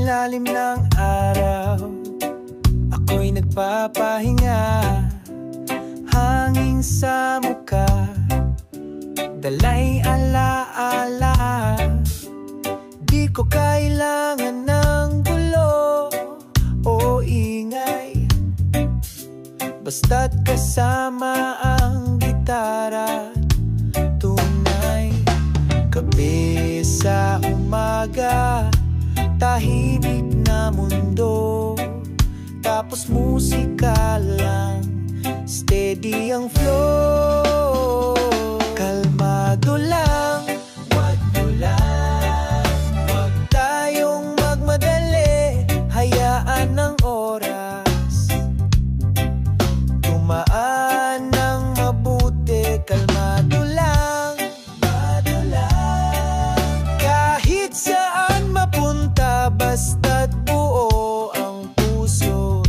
ilalim ng araw, ako'y nagpapahinga. Hangin sa muka, dalay alaala. Di ko kailangan ng gulo o ingay, basta't kasama ang gitara. Tunay, gabi sa umaga, tahimik na mundo, tapos musika lang, steady ang flow. Kalmado lang, wag tayong magmadali. Hayaan ng oras tumaan ng mabuti. Kalmado lang, kahit saan mapunta, basta't buo ang puso,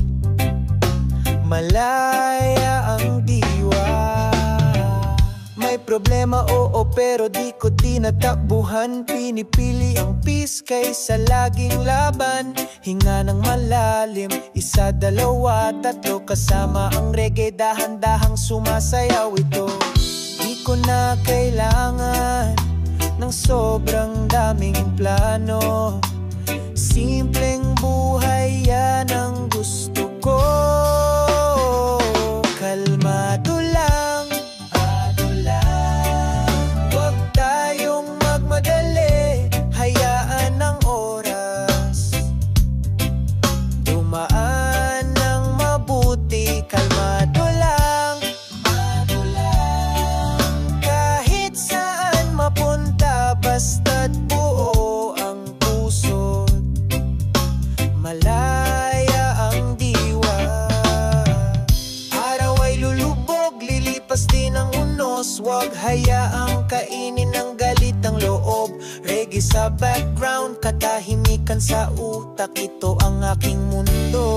malaya ang diwa. May problema, oo, pero di ko tinatakbuhan. Pinipili ang peace kaysa laging laban. Hinga ng malalim, isa, dalawa, tatlo, kasama ang reggae, dahan-dahang sumasayaw ito. Di ko na kailangan ng sobrang daming plano. Simpleng buhay, yan ang gusto ko. Kalmado lang, wag tayong magmadali. Hayaan ng oras dumaan ng mabuti. Kalmado lang, kahit saan mapunta, basta't buo ang puso, malaya ang diwa. Araw ay lulubog, lilipas din ang unos. Huwag hayaang kainin ng galit ang loob. Reggae sa background, katahimikan sa utak. Ito ang aking mundo,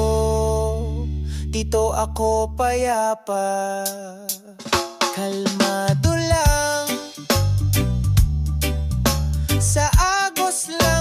dito ako payapa. Kalmado lang, sa agos lang.